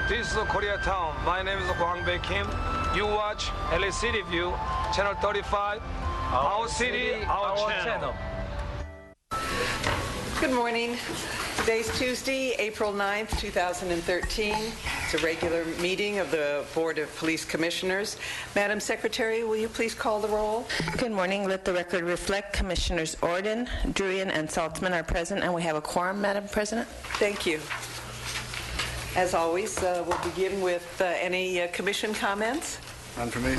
This is Koreatown. My name is Hwang Bae Kim. You watch LA City View, Channel 35. Our city, our channel. Good morning. Today's Tuesday, April 9th, 2013. It's a regular meeting of the Board of Police Commissioners. Madam Secretary, will you please call the roll? Good morning. Let the record reflect Commissioners Orden, Druyan, and Saltzman are present, and we have a quorum, Madam President. Thank you. As always, we'll begin with any commission comments. None for me.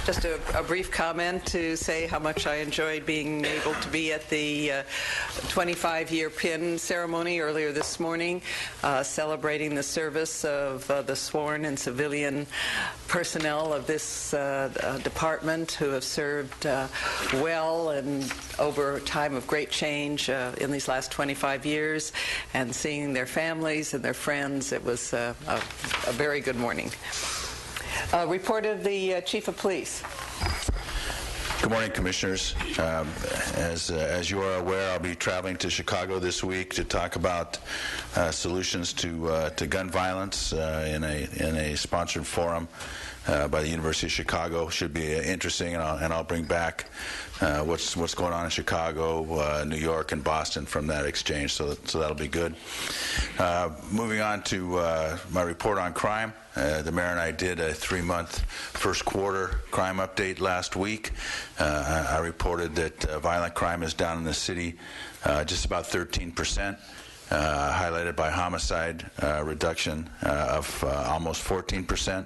Just a brief comment to say how much I enjoyed being able to be at the 25-year pin ceremony earlier this morning, celebrating the service of the sworn and civilian personnel of this department who have served well and over a time of great change in these last 25 years, and seeing their families and their friends. It was a very good morning. Report of the Chief of Police. Good morning, Commissioners. As you are aware, I'll be traveling to Chicago this week to talk about solutions to gun violence in a sponsored forum by the University of Chicago. Should be interesting, and I'll bring back what's going on in Chicago, New York, and Boston from that exchange. So that'll be good. Moving on to my report on crime. The mayor and I did a 3-month first quarter crime update last week. I reported that violent crime is down in the city just about 13%, highlighted by homicide reduction of almost 14%.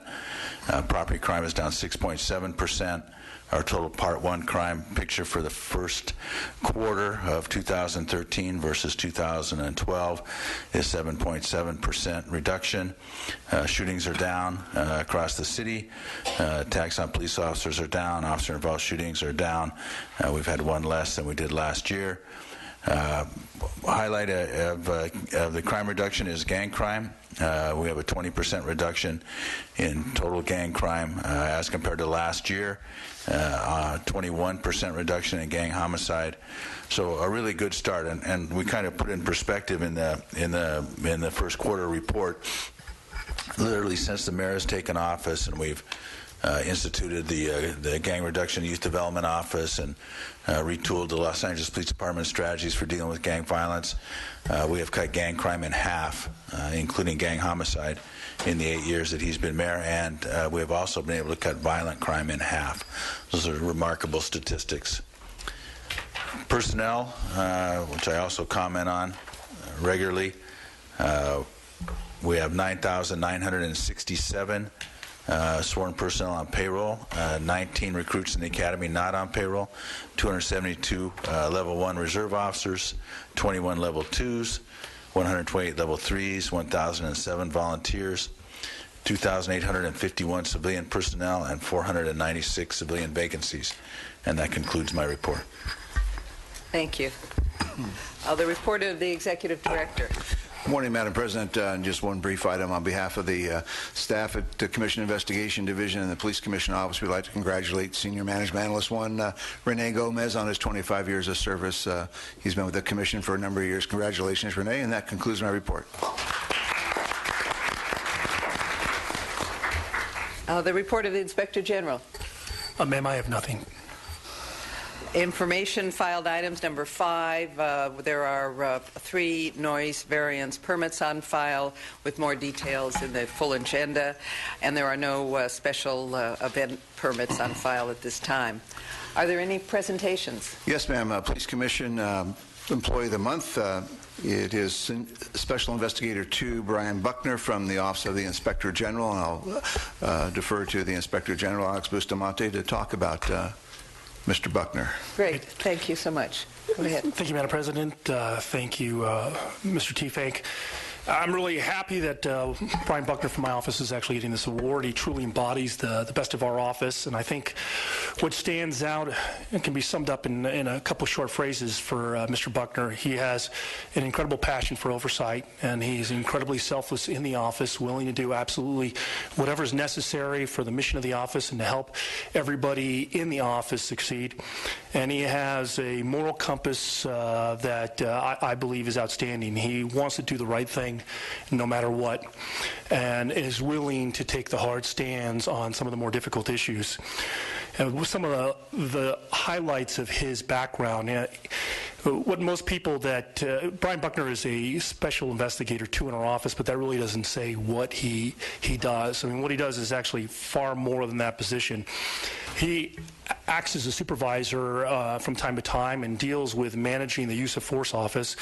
Property crime is down 6.7%. Our total Part 1 crime picture for the first quarter of 2013 versus 2012 is 7.7% reduction. Shootings are down across the city. Attacks on police officers are down. Officer-involved shootings are down. We've had one less than we did last year. Highlight of the crime reduction is gang crime. We have a 20% reduction in total gang crime as compared to last year. 21% reduction in gang homicide. So a really good start, and we kind of put in perspective in the first quarter report. Literally since the mayor has taken office, and we've instituted the Gang Reduction Youth Development Office and retooled the Los Angeles Police Department strategies for dealing with gang violence. We have cut gang crime in half, including gang homicide, in the 8 years that he's been mayor, and we have also been able to cut violent crime in half. Those are remarkable statistics. Personnel, which I also comment on regularly, we have 9,967 sworn personnel on payroll, 19 recruits in the academy not on payroll, 272 level 1 reserve officers, 21 level 2s, 128 level 3s, 1,007 volunteers, 2,851 civilian personnel, and 496 civilian vacancies. And that concludes my report. Thank you. The report of the Executive Director. Good morning, Madam President. Just one brief item on behalf of the staff at the Commission Investigation Division and the Police Commission Office. We'd like to congratulate Senior Management Analyst 1, Rene Gomez, on his 25 years of service. He's been with the Commission for a number of years. Congratulations, Rene, and that concludes my report. The report of the Inspector General. Ma'am, I have nothing. Information filed items number 5. There are 3 noise variance permits on file with more details in the full agenda, and there are no special event permits on file at this time. Are there any presentations? Yes, ma'am. Police Commission Employee of the Month. It is Special Investigator 2, Brian Buckner, from the Office of the Inspector General, and I'll defer to the Inspector General, Alex Bustamante, to talk about Mr. Buckner. Great. Thank you so much. Go ahead. Thank you, Madam President. Thank you, Mr. Teefank. I'm really happy that Brian Buckner from my office is actually getting this award. He truly embodies the best of our office, and I think what stands out and can be summed up in a couple short phrases for Mr. Buckner. He has an incredible passion for oversight, and he's incredibly selfless in the office, willing to do absolutely whatever is necessary for the mission of the office and to help everybody in the office succeed. And he has a moral compass that I believe is outstanding. He wants to do the right thing no matter what. and is willing to take the hard stands on some of the more difficult issues. Some of the highlights of his background, what most people that Brian Buckner is a special investigator too in our office, but that really doesn't say what he does. I mean, what he does is actually far more than that position. He acts as a supervisor from time to time and deals with managing the use of force office.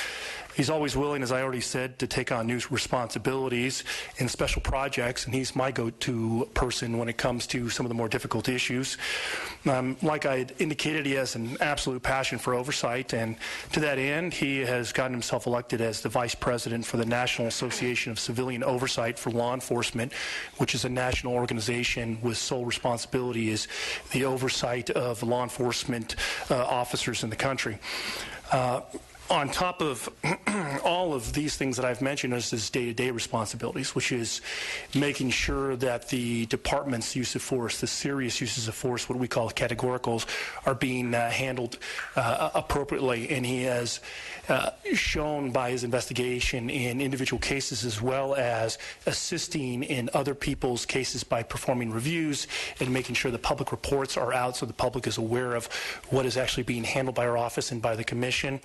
He's always willing, as I already said, to take on new responsibilities in special projects, and he's my go-to person when it comes to some of the more difficult issues. Like I indicated, he has an absolute passion for oversight, and to that end, he has gotten himself elected as the vice president for the National Association of Civilian Oversight for Law Enforcement, which is a national organization with sole responsibility is the oversight of law enforcement officers in the country. On top of all of these things that I've mentioned is his day-to-day responsibilities, which is making sure that the department's use of force, the serious uses of force, what we call categoricals, are being handled appropriately. And he has shown by his investigation in individual cases as well as assisting in other people's cases by performing reviews and making sure the public reports are out so the public is aware of what is actually being handled by our office and by the commission.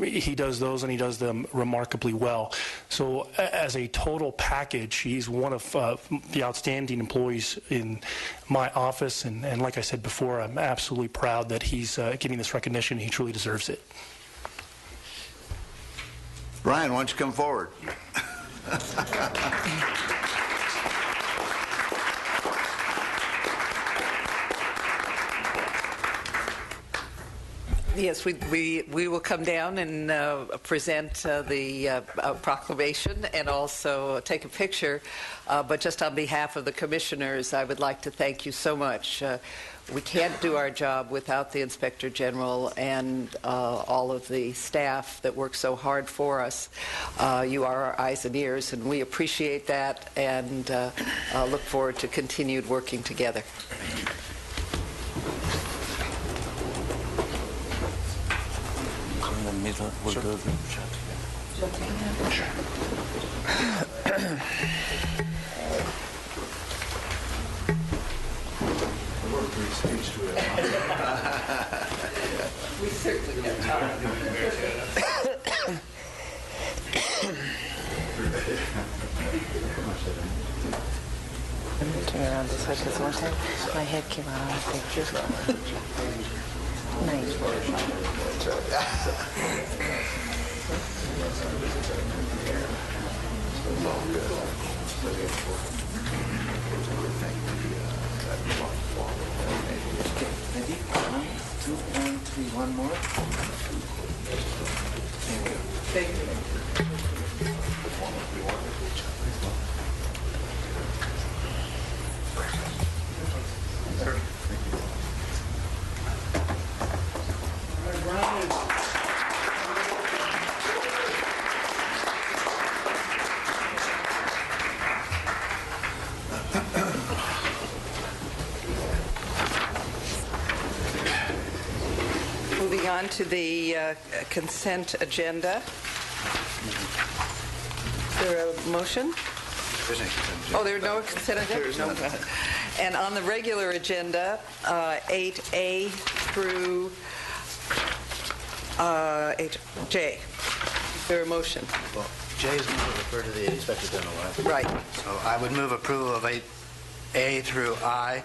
He does those, and he does them remarkably well. So as a total package, he's one of the outstanding employees in my office, and like I said before, I'm absolutely proud that he's getting this recognition. He truly deserves it. Brian, why don't you come forward? Yes, we will come down and present the proclamation and also take a picture. But just on behalf of the commissioners, I would like to thank you so much. We can't do our job without the Inspector General and all of the staff that work so hard for us. You are our eyes and ears, and we appreciate that and look forward to continued working together. We'll do We certainly have time. Turn around this way because one time my head came out on the picture. Nice. One more. Thank you. Moving on to the consent agenda. Is there a motion? Oh, there's no consent agenda? No. And on the regular agenda, 8A through 8J. Is there a motion? Well, J is going to refer to the Inspector General, right? Right. So I would move approval of 8A through I,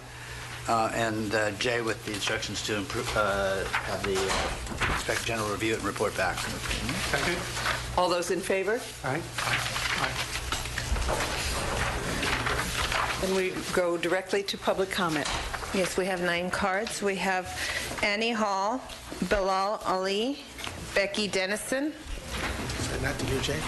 and J with the instructions to have the Inspector General review it and report back. Thank you. All those in favor? Aye. Then we go directly to public comment. Yes, we have 9 cards. We have Annie Hall, Bilal Ali, Becky Dennison. Not to you, Jay.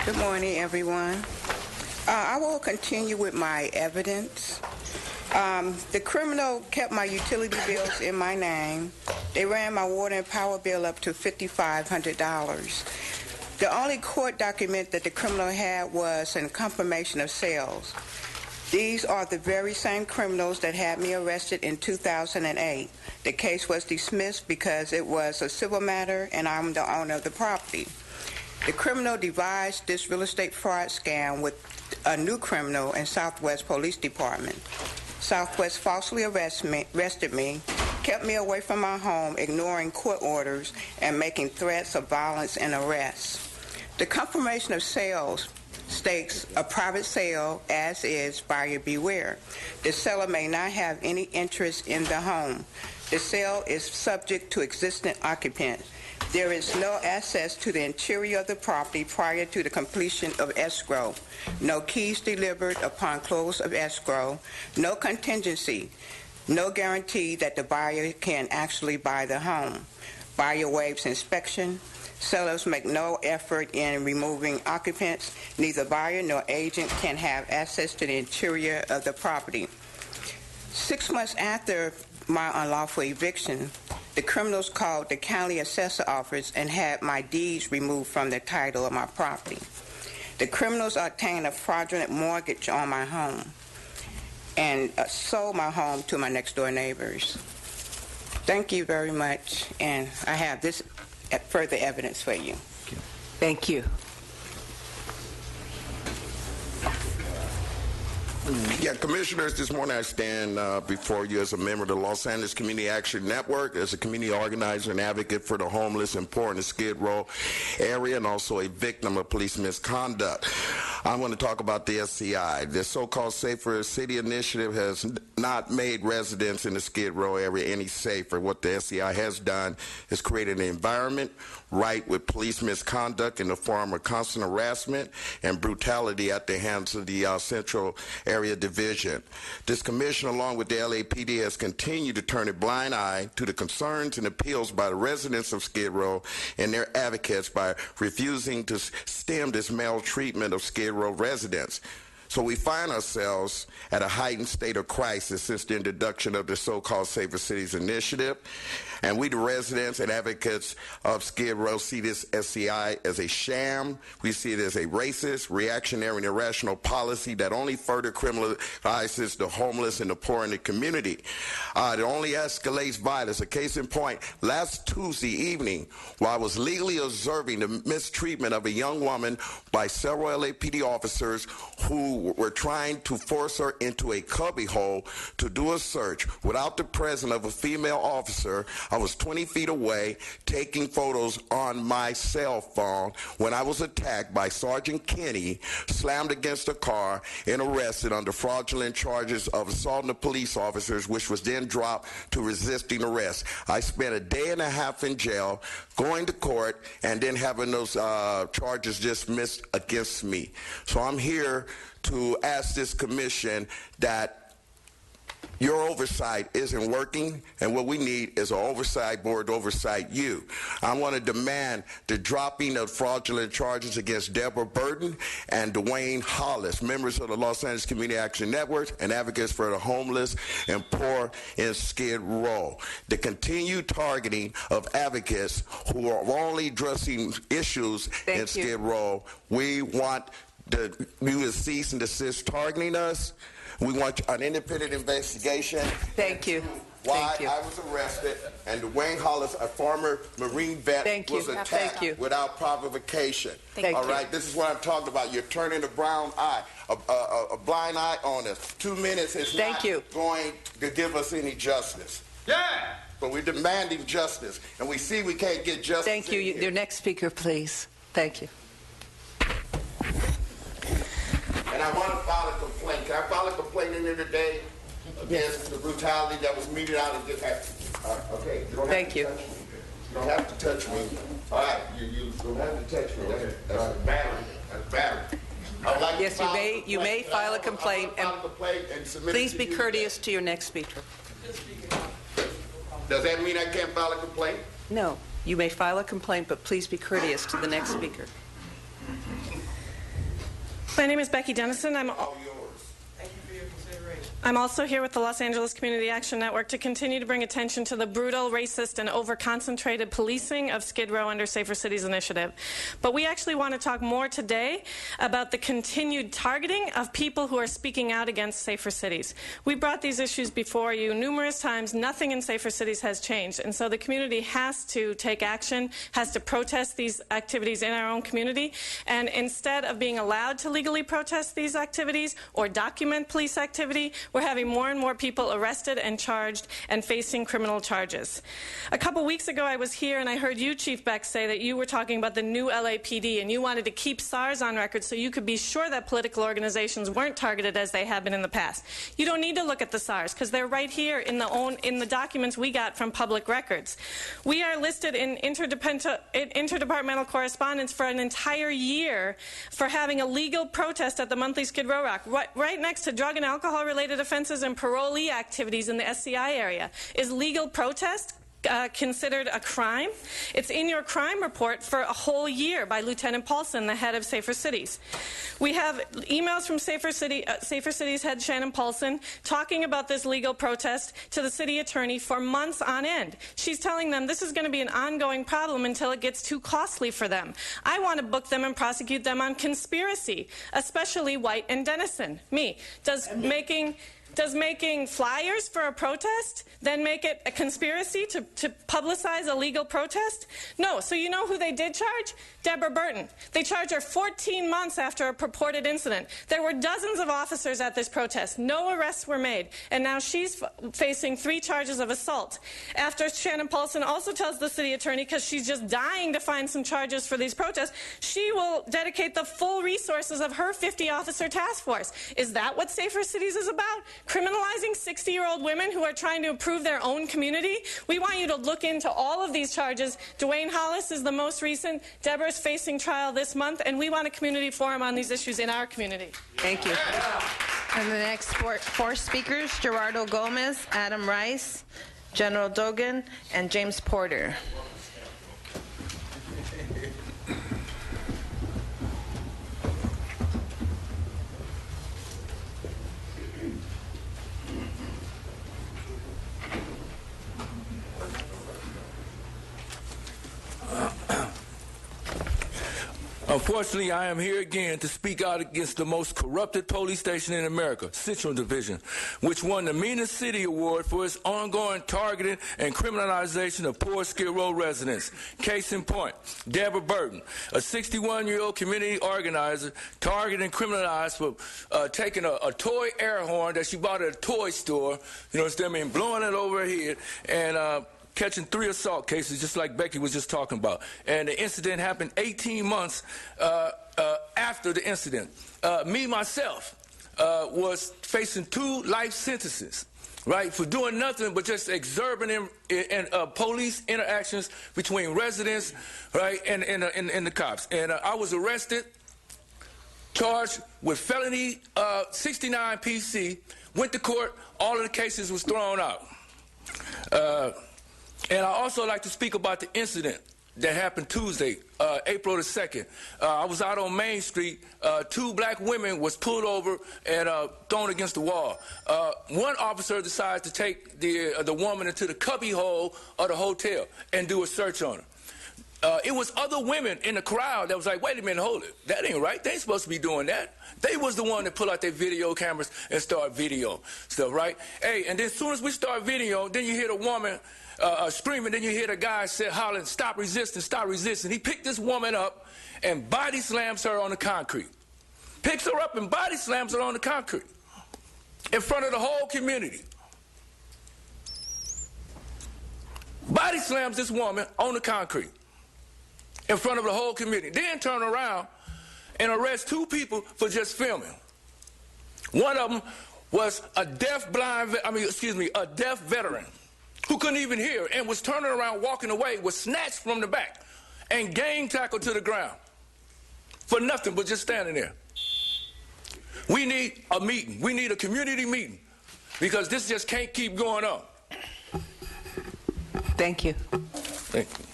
Good morning, everyone. I will continue with my evidence. The criminal kept my utility bills in my name. They ran my water and power bill up to $5,500. The only court document that the criminal had was a confirmation of sales. These are the very same criminals that had me arrested in 2008. The case was dismissed because it was a civil matter and I'm the owner of the property. The criminal devised this real estate fraud scam with a new criminal in Southwest Police Department. Southwest falsely arrested me, kept me away from my home, ignoring court orders, and making threats of violence and arrests. The confirmation of sales states a private sale, as is, buyer beware. The seller may not have any interest in the home. The sale is subject to existing occupants. There is no access to the interior of the property prior to the completion of escrow. No keys delivered upon close of escrow. No contingency. No guarantee that the buyer can actually buy the home. Buyer waives inspection. Sellers make no effort in removing occupants. Neither buyer nor agent can have access to the interior of the property. 6 months after my unlawful eviction, the criminals called the county assessor office and had my deeds removed from the title of my property. The criminals obtained a fraudulent mortgage on my home and sold my home to my next-door neighbors. Thank you very much, and I have this further evidence for you. Thank you. Yeah, Commissioners, this morning I stand before you as a member of the Los Angeles Community Action Network, as a community organizer and advocate for the homeless and poor in the Skid Row area, and also a victim of police misconduct. I want to talk about the SCI. The so-called Safer City Initiative has not made residents in the Skid Row area any safer. What the SCI has done is created an environment rife with police misconduct in the form of constant harassment and brutality at the hands of the Central Area Division. This commission, along with the LAPD, has continued to turn a blind eye to the concerns and appeals by the residents of Skid Row and their advocates by refusing to stem this maltreatment of Skid Row residents. So we find ourselves at a heightened state of crisis since the introduction of the so-called Safer Cities Initiative. And we, the residents and advocates of Skid Row, see this SCI as a sham. We see it as a racist, reactionary, and irrational policy that only further criminalizes the homeless and the poor in the community. It only escalates violence. A case in point, last Tuesday evening, while I was legally observing the mistreatment of a young woman by several LAPD officers who were trying to force her into a cubbyhole to do a search without the presence of a female officer, I was 20 feet away taking photos on my cell phone when I was attacked by Sergeant Kenny, slammed against a car, and arrested under fraudulent charges of assaulting the police officers, which was then dropped to resisting arrest. I spent a day and a half in jail, going to court, and then having those charges dismissed against me. So I'm here to ask this commission that your oversight isn't working, and what we need is an oversight board to oversight you. I want to demand the dropping of fraudulent charges against Deborah Burton and Dwayne Hollis, members of the Los Angeles Community Action Network and advocates for the homeless and poor in Skid Row. The continued targeting of advocates who are only addressing issues in Skid Row, we want you to cease and desist targeting us. We want an independent investigation. Thank you. Why I was arrested, and Dwayne Hollis, a former Marine vet, was attacked without provocation. All right, this is what I'm talking about. You're turning a blind eye on us. 2 minutes is not going to give us any justice. Yeah. But we're demanding justice, and we see we can't get justice. Thank you. Your next speaker, please. Thank you. And I want to file a complaint. Can I file a complaint in there today against the brutality that was meted out in this? Okay. You don't have to touch me. You don't have to touch me. All right. You don't have to touch me. That's battery. That's battery. Like yes, you may file a complaint. And please be courteous to your next speaker. Does that mean I can't file a complaint? No. You may file a complaint, but please be courteous to the next speaker. My name is Becky Dennison. All yours. Thank you for your consideration. I'm also here with the Los Angeles Community Action Network to continue to bring attention to the brutal, racist, and over-concentrated policing of Skid Row under Safer Cities Initiative. But we actually want to talk more today about the continued targeting of people who are speaking out against Safer Cities. We brought these issues before you numerous times. Nothing in Safer Cities has changed, and so the community has to take action, has to protest these activities in our own community, and instead of being allowed to legally protest these activities or document police activity, we're having more and more people arrested and charged and facing criminal charges. A couple weeks ago I was here and I heard you, Chief Beck, say that you were talking about the new LAPD and you wanted to keep SARS on record so you could be sure that political organizations weren't targeted as they have been in the past. You don't need to look at the SARS because they're right here in the documents we got from public records. We are listed in interdepartmental correspondence for an entire year for having a legal protest at the monthly Skid Row Rock, right next to drug and alcohol-related offenses and parolee activities in the SCI area. Is legal protest considered a crime? It's in your crime report for a whole year by Lieutenant Paulson, the head of Safer Cities. We have emails from Safer Cities head Shannon Paulson talking about this legal protest to the city attorney for months on end. She's telling them this is going to be an ongoing problem until it gets too costly for them. I want to book them and prosecute them on conspiracy, especially White and Dennison. Me. Does making flyers for a protest then make it a conspiracy to publicize a legal protest? No. So you know who they did charge? Deborah Burton. They charged her 14 months after a purported incident. There were dozens of officers at this protest. No arrests were made. And now she's facing 3 charges of assault. After Shannon Paulson also tells the city attorney, because she's just dying to find some charges for these protests, she will dedicate the full resources of her 50-officer task force. Is that what Safer Cities is about? Criminalizing 60-year-old women who are trying to improve their own community? We want you to look into all of these charges. Dwayne Hollis is the most recent. Deborah's facing trial this month, and we want a community forum on these issues in our community. Thank you. And the next four speakers, Gerardo Gomez, Adam Rice, General Dogan, and James Porter. Unfortunately, I am here again to speak out against the most corrupted police station in America, Central Division, which won the Meanest City Award for its ongoing targeting and criminalization of poor Skid Row residents. Case in point, Deborah Burton, a 61-year-old community organizer, targeted and criminalized for taking a toy air horn that she bought at a toy store, you know what I mean, blowing it over her head, and catching 3 assault cases, just like Becky was just talking about. And the incident happened 18 months after the incident. Me, myself, was facing 2 life sentences, right, for doing nothing but just exorbitant police interactions between residents, right, and the cops. And I was arrested, charged with felony 69 PC, went to court, all of the cases was thrown out. And I also like to speak about the incident that happened Tuesday, April the 2nd. I was out on Main Street. 2 black women was pulled over and thrown against the wall. One officer decided to take the woman into the cubby hole of the hotel and do a search on her. It was other women in the crowd that was like, wait a minute, hold it. That ain't right. They ain't supposed to be doing that. They was the one that pull out their video cameras and start video stuff, right? Hey, and then as soon as we start video, then you hear the woman screaming, then you hear the guy say, hollering, stop resisting, stop resisting. He picked this woman up and body slams her on the concrete. Picks her up and body slams her on the concrete in front of the whole community. Body slams this woman on the concrete in front of the whole community. Then turn around and arrest 2 people for just filming. One of them was a deaf veteran who couldn't even hear and was turning around, walking away, was snatched from the back and gang tackled to the ground for nothing but just standing there. We need a meeting. We need a community meeting because this just can't keep going on. Thank you. Thank you.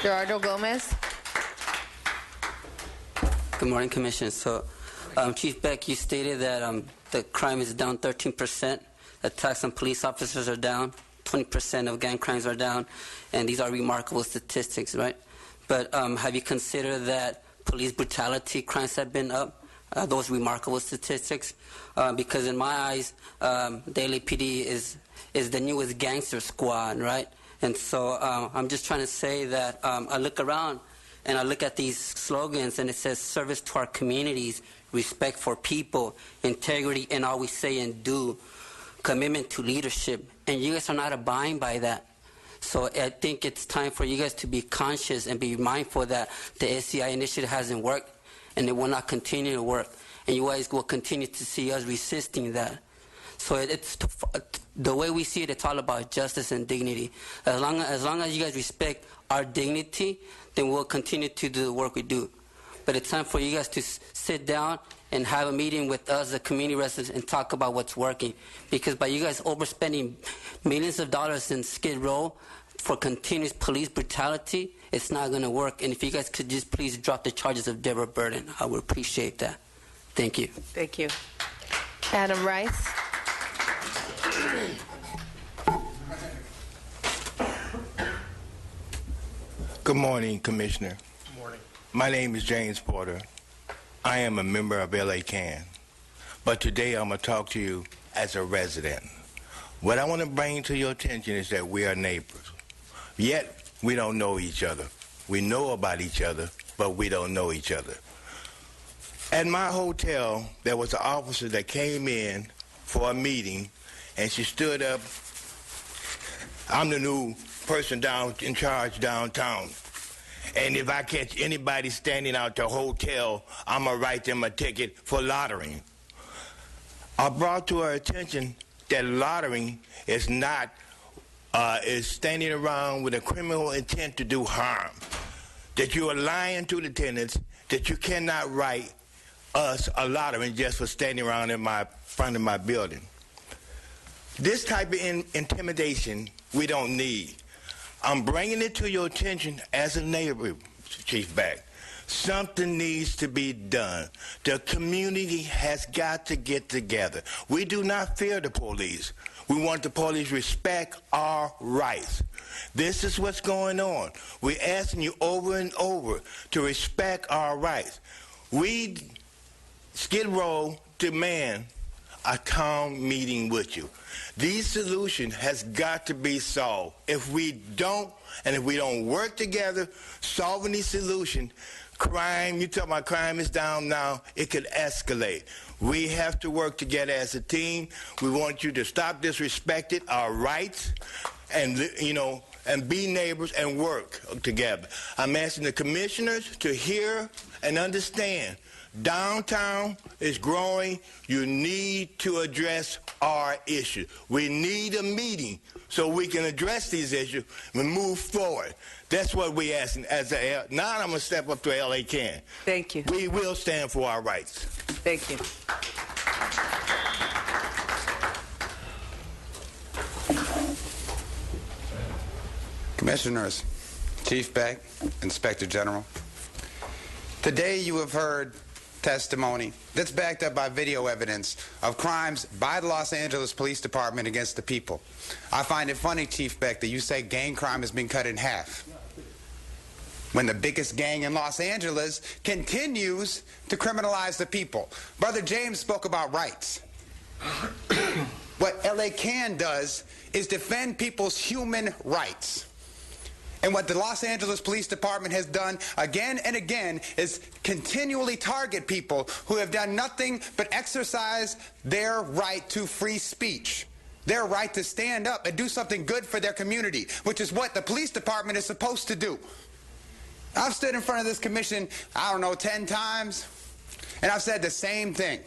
Gerardo Gomez. Good morning, Commissioner. So, Chief Beck, you stated that the crime is down 13%. Attacks on police officers are down. 20% of gang crimes are down. And these are remarkable statistics, right? But have you considered that police brutality crimes have been up? Those remarkable statistics? Because in my eyes, the LAPD is the newest gangster squad, right? And so I'm just trying to say that I look around and I look at these slogans and it says service to our communities, respect for people, integrity in all we say and do, commitment to leadership, and you guys are not abiding by that. So I think it's time for you guys to be conscious and be mindful that the SCI initiative hasn't worked and it will not continue to work, and you guys will continue to see us resisting that. So it's the way we see it, it's all about justice and dignity. As long as you guys respect our dignity, then we'll continue to do the work we do. But it's time for you guys to sit down and have a meeting with us, the community residents, and talk about what's working. Because by you guys overspending millions of dollars in Skid Row for continuous police brutality, it's not going to work. And if you guys could just please drop the charges of Deborah Burden, I would appreciate that. Thank you. Thank you. Adam Rice. Good morning, Commissioner. Good morning. My name is James Porter. I am a member of LA CAN. But today I'm going to talk to you as a resident. What I want to bring to your attention is that we are neighbors. Yet, we don't know each other. We know about each other, but we don't know each other. At my hotel, there was an officer that came in for a meeting, and she stood up. I'm the new person in charge downtown. And if I catch anybody standing out the hotel, I'm going to write them a ticket for loitering. I brought to her attention that loitering is not is standing around with a criminal intent to do harm. That you are lying to the tenants, that you cannot write us a loitering just for standing around in front of my building. This type of intimidation we don't need. I'm bringing it to your attention as a neighbor, Chief Beck. Something needs to be done. The community has got to get together. We do not fear the police. We want the police to respect our rights. This is what's going on. We're asking you over and over to respect our rights. We, Skid Row, demand a town meeting with you. These solution has got to be solved. If we don't, and if we don't work together, solving these solutions, crime, you talk about crime is down now, it could escalate. We have to work together as a team. We want you to stop disrespecting our rights and, and be neighbors and work together. I'm asking the commissioners to hear and understand. Downtown is growing. You need to address our issue. We need a meeting so we can address these issues and move forward. That's what we're asking. Now I'm going to step up to LA CAN. Thank you. We will stand for our rights. Thank you. Commissioners, Chief Beck, Inspector General, today you have heard testimony that's backed up by video evidence of crimes by the Los Angeles Police Department against the people. I find it funny, Chief Beck, that you say gang crime has been cut in half when the biggest gang in Los Angeles continues to criminalize the people. Brother James spoke about rights. What LA CAN does is defend people's human rights. And what the Los Angeles Police Department has done again and again is continually target people who have done nothing but exercise their right to free speech, their right to stand up and do something good for their community, which is what the police department is supposed to do. I've stood in front of this commission, 10 times, and I've said the same thing.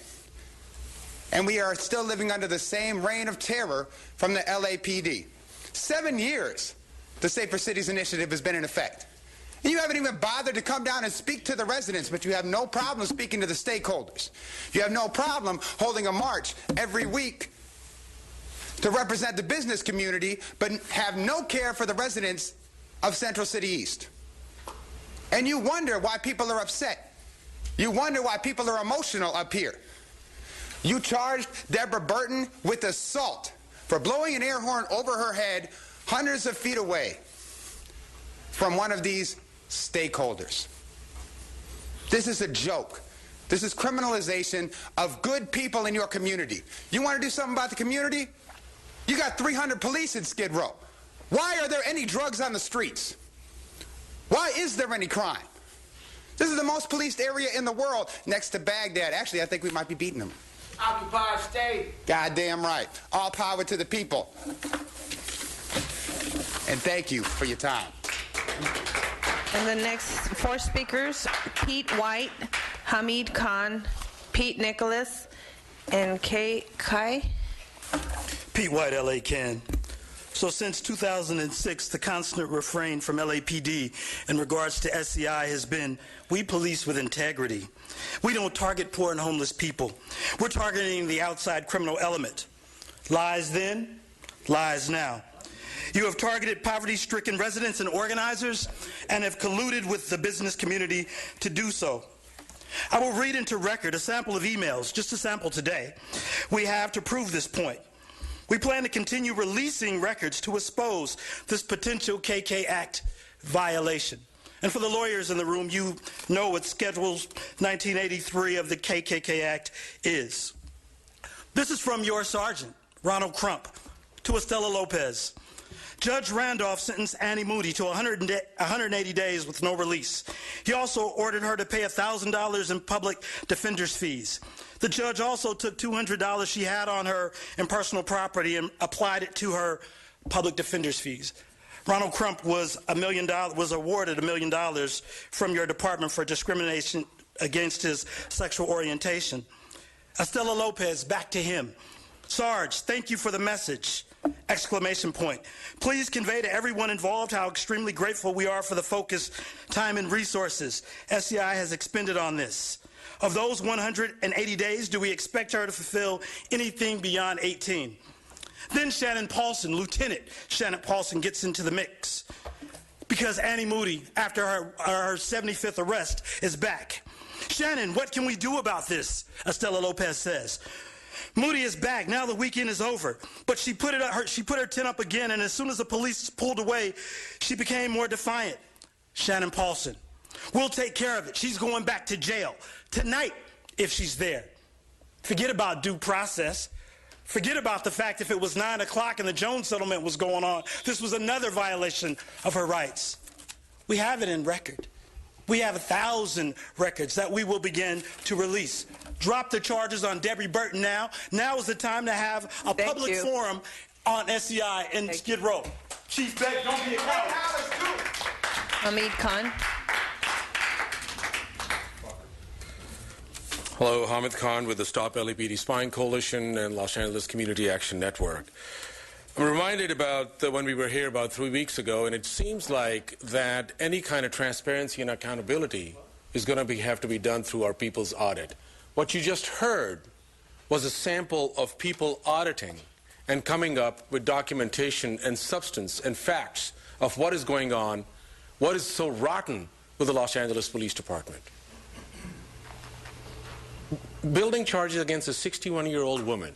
And we are still living under the same reign of terror from the LAPD. 7 years. The Safer Cities Initiative has been in effect. And you haven't even bothered to come down and speak to the residents, but you have no problem speaking to the stakeholders. You have no problem holding a march every week to represent the business community, but have no care for the residents of Central City East. And you wonder why people are upset. You wonder why people are emotional up here. You charged Deborah Burton with assault for blowing an air horn over her head hundreds of feet away from one of these stakeholders. This is a joke. This is criminalization of good people in your community. You want to do something about the community? You got 300 police in Skid Row. Why are there any drugs on the streets? Why is there any crime? This is the most policed area in the world, next to Baghdad. Actually, I think we might be beating them. Occupied state. Goddamn right. All power to the people. And thank you for your time. And the next four speakers, Pete White, Hamid Khan, Pete Nicholas, and Kay Kai. Pete White, LA Can. So since 2006, the constant refrain from LAPD in regards to SCI has been, we police with integrity. We don't target poor and homeless people. We're targeting the outside criminal element. Lies then, lies now. You have targeted poverty-stricken residents and organizers and have colluded with the business community to do so. I will read into record a sample of emails, just a sample today, we have to prove this point. We plan to continue releasing records to expose this potential KK Act violation. And for the lawyers in the room, you know what Schedule 1983 of the KKK Act is. This is from your sergeant, Ronald Crump, to Estela Lopez. Judge Randolph sentenced Annie Moody to 180 days with no release. He also ordered her to pay $1,000 in public defender's fees. The judge also took $200 she had on her in personal property and applied it to her public defender's fees. Ronald Crump was awarded $1 million from your department for discrimination against his sexual orientation. Estela Lopez, back to him. Sarge, thank you for the message! Exclamation point. Please convey to everyone involved how extremely grateful we are for the focus, time, and resources SCI has expended on this. Of those 180 days, do we expect her to fulfill anything beyond 18? Then Shannon Paulson, Lieutenant Shannon Paulson, gets into the mix because Annie Moody, after her 75th arrest, is back. Shannon, what can we do about this? Estela Lopez says. Moody is back. Now the weekend is over. But she put her tent up again, and as soon as the police pulled away, she became more defiant. Shannon Paulson. We'll take care of it. She's going back to jail tonight if she's there. Forget about due process. Forget about the fact if it was 9 o'clock and the Jones settlement was going on. This was another violation of her rights. We have it in record. We have 1,000 records that we will begin to release. Drop the charges on Debbie Burton now. Now is the time to have a public forum on SCI in Skid Row. Chief Beck, don't be a coward. Hamid Khan. Hello, Hamid Khan with the Stop LAPD Spying Coalition and Los Angeles Community Action Network. I'm reminded about when we were here about 3 weeks ago, and it seems like that any kind of transparency and accountability is going to have to be done through our people's audit. What you just heard was a sample of people auditing and coming up with documentation and substance and facts of what is going on, what is so rotten with the Los Angeles Police Department. Building charges against a 61-year-old woman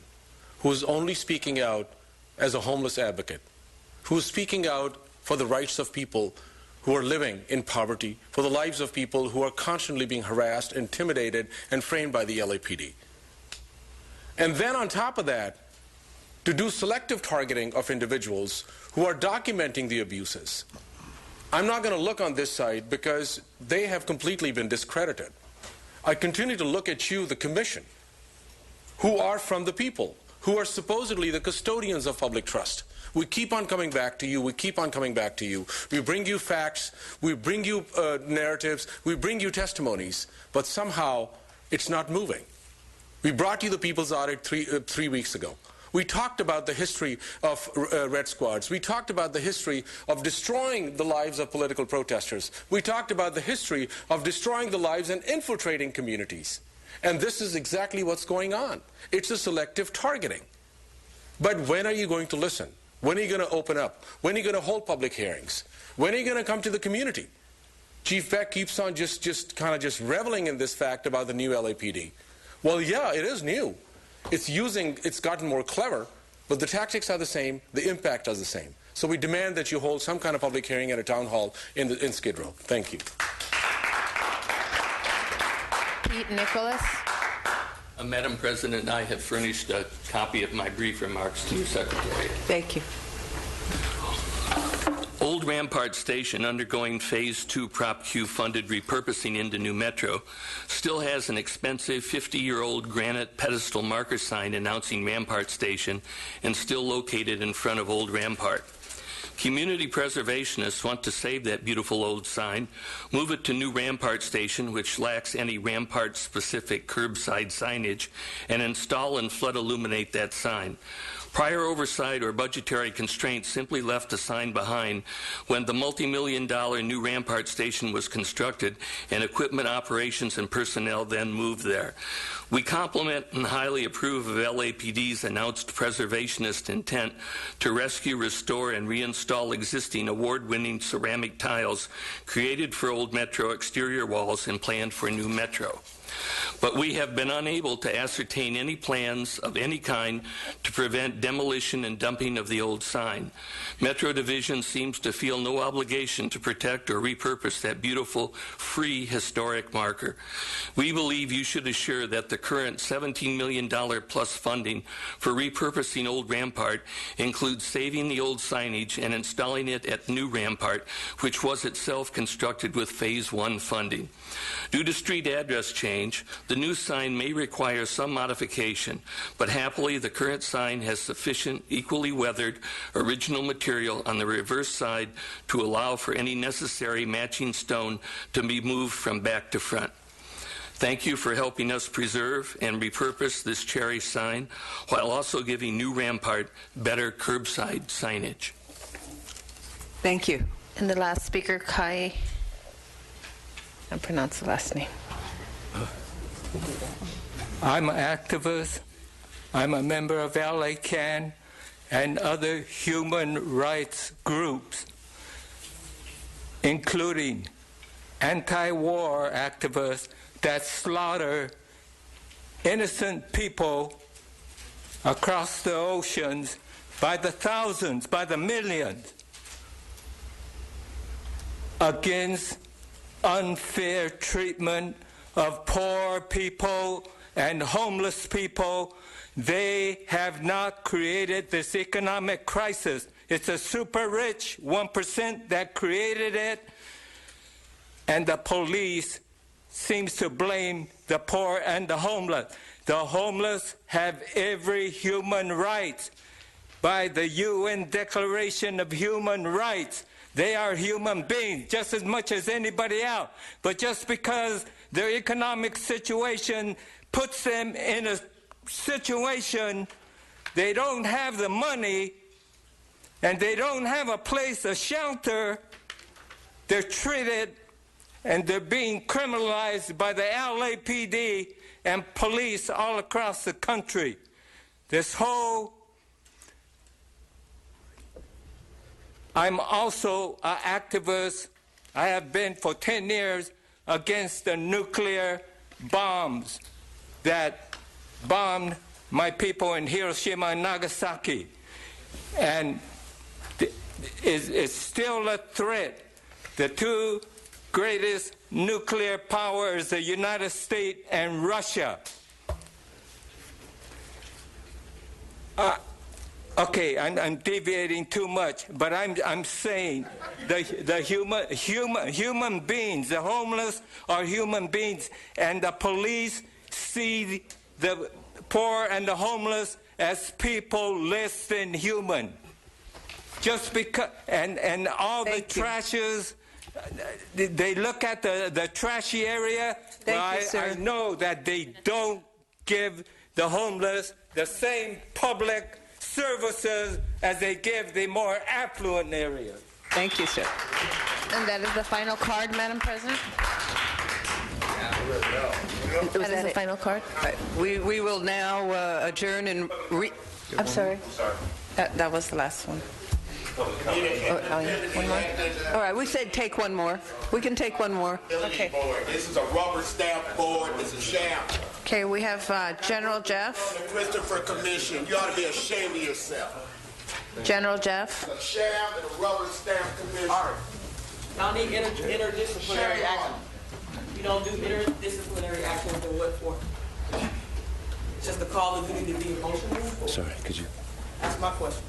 who is only speaking out as a homeless advocate, who is speaking out for the rights of people who are living in poverty, for the lives of people who are constantly being harassed, intimidated, and framed by the LAPD. And then on top of that, to do selective targeting of individuals who are documenting the abuses. I'm not going to look on this side because they have completely been discredited. I continue to look at you, the Commission, who are from the people, who are supposedly the custodians of public trust. We keep on coming back to you. We keep on coming back to you. We bring you facts. We bring you narratives. We bring you testimonies. But somehow, it's not moving. We brought you the People's Audit three weeks ago. We talked about the history of Red Squads. We talked about the history of destroying the lives of political protesters. We talked about the history of destroying the lives and infiltrating communities. And this is exactly what's going on. It's a selective targeting. But when are you going to listen? When are you going to open up? When are you going to hold public hearings? When are you going to come to the community? Chief Beck keeps on just reveling in this fact about the new LAPD. Well, yeah, it is new. It's gotten more clever, but the tactics are the same, the impact is the same. So we demand that you hold some kind of public hearing at a town hall in Skid Row. Thank you. Pete Nicholas. Madam President, I have furnished a copy of my brief remarks to your Secretary. Thank you. Old Rampart Station, undergoing Phase 2 Prop Q funded repurposing into new metro, still has an expensive 50-year-old granite pedestal marker sign announcing Rampart Station and still located in front of Old Rampart. Community preservationists want to save that beautiful old sign, move it to new Rampart Station, which lacks any Rampart-specific curbside signage, and install and flood illuminate that sign. Prior oversight or budgetary constraints simply left the sign behind when the multi-million-dollar new Rampart Station was constructed and equipment, operations, and personnel then moved there. We compliment and highly approve of LAPD's announced preservationist intent to rescue, restore, and reinstall existing award-winning ceramic tiles created for old metro exterior walls and planned for new metro. But we have been unable to ascertain any plans of any kind to prevent demolition and dumping of the old sign. Metro Division seems to feel no obligation to protect or repurpose that beautiful, free, historic marker. We believe you should assure that the current $17 million plus funding for repurposing Old Rampart includes saving the old signage and installing it at new Rampart, which was itself constructed with Phase 1 funding. Due to street address change, the new sign may require some modification, but happily the current sign has sufficient, equally weathered, original material on the reverse side to allow for any necessary matching stone to be moved from back to front. Thank you for helping us preserve and repurpose this cherished sign while also giving new Rampart better curbside signage. Thank you. And the last speaker, Kai. I pronounce the last name. I'm an activist. I'm a member of LA CAN and other human rights groups, including anti-war activists that slaughter innocent people across the oceans by the thousands, by the millions, against unfair treatment of poor people and homeless people. They have not created this economic crisis. It's a super rich 1% that created it, and the police seems to blame the poor and the homeless. The homeless have every human right by the UN Declaration of Human Rights. They are human beings just as much as anybody else. But just because their economic situation puts them in a situation they don't have the money and they don't have a place, a shelter, they're treated and they're being criminalized by the LAPD and police all across the country. This whole I'm also an activist. I have been for 10 years against the nuclear bombs that bombed my people in Hiroshima and Nagasaki. And it's still a threat. The two greatest nuclear powers, the United States and Russia. Okay, I'm deviating too much, but I'm saying the human beings, the homeless are human beings, and the police see the poor and the homeless as people less than human. Just because, and all the trashes, they look at the trashy area. I know that they don't give the homeless the same public services as they give the more affluent areas. Thank you, sir. And that is the final card, Madam President. That is the final card. We will now adjourn and I'm sorry. That was the last one. One more? All right, we said take one more. We can take one more. Okay. This is a rubber stamp board. It's a sham. Okay, we have General Jeff. Christopher Commission, you ought to be ashamed of yourself. General Jeff. A sham and a rubber stamp commission. All right. Y'all need interdisciplinary action. You don't do interdisciplinary action, then what for? It's just a call of duty to be emotional? Sorry, could you? That's my question.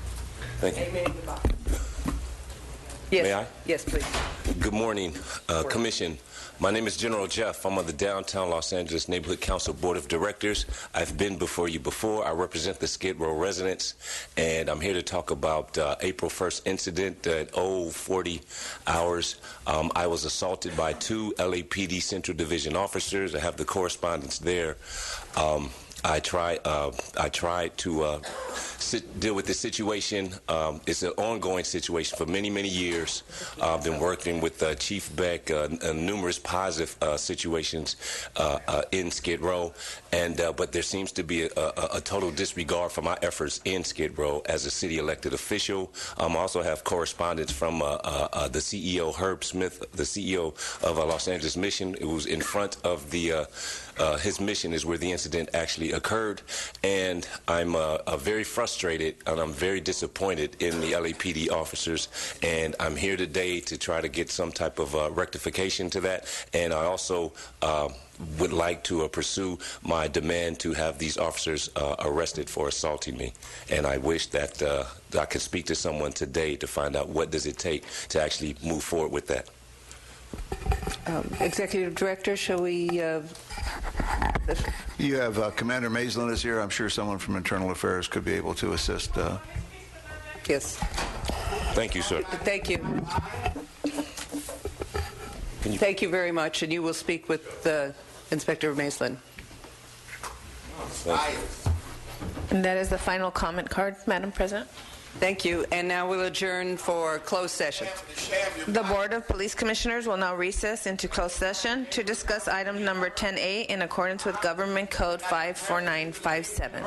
Thank you. Amen. Goodbye. Yes. May I? Yes, please. Good morning, Commission. My name is General Jeff. I'm on the Downtown Los Angeles Neighborhood Council Board of Directors. I've been before you before. I represent the Skid Row residents, and I'm here to talk about April 1st incident at 040 hours. I was assaulted by 2 LAPD Central Division officers. I have the correspondence there. I tried to deal with this situation. It's an ongoing situation for many, many years. I've been working with Chief Beck numerous positive situations in Skid Row, but there seems to be a total disregard for my efforts in Skid Row as a city elected official. I also have correspondence from the CEO, Herb Smith, the CEO of Los Angeles Mission, who's in front of the his mission is where the incident actually occurred, and I'm very frustrated and I'm very disappointed in the LAPD officers, and I'm here today to try to get some type of rectification to that, and I also would like to pursue my demand to have these officers arrested for assaulting me, and I wish that I could speak to someone today to find out what does it take to actually move forward with that. Executive Director, shall we... You have Commander Maislin is here. I'm sure someone from Internal Affairs could be able to assist. Yes. Thank you, sir. Thank you. Thank you very much, and you will speak with Inspector Maislin. And that is the final comment card, Madam President. Thank you. And now we'll adjourn for closed session. The Board of Police Commissioners will now recess into closed session to discuss item number 10A in accordance with Government Code 54957.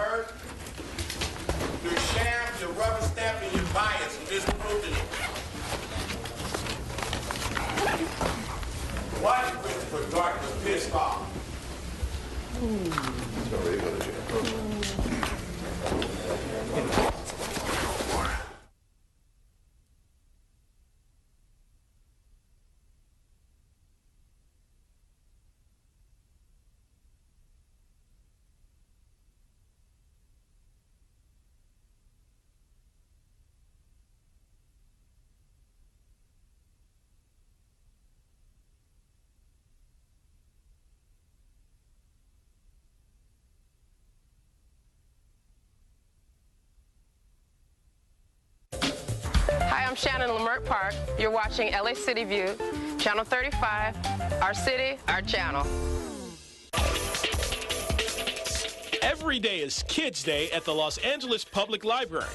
Your sham, your rubber stamp, and your bias. You just proved it. Why did Christopher Darkness pissed off? Hi, I'm Shannon Lamert Park. You're watching LA City View, Channel 35, our city, our channel. Every day is Kids Day at the Los Angeles Public Library.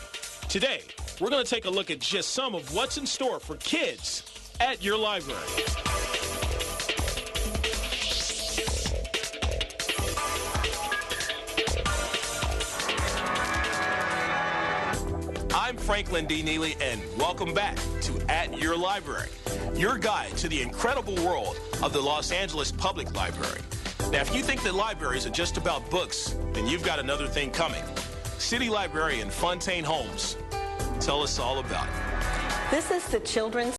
Today, we're going to take a look at just some of what's in store for kids at your library. I'm Franklin D. Neely, and welcome back to At Your Library, your guide to the incredible world of the Los Angeles Public Library. Now, if you think that libraries are just about books, then you've got another thing coming. City Librarian Fontaine Holmes, tell us all about it. This is the children's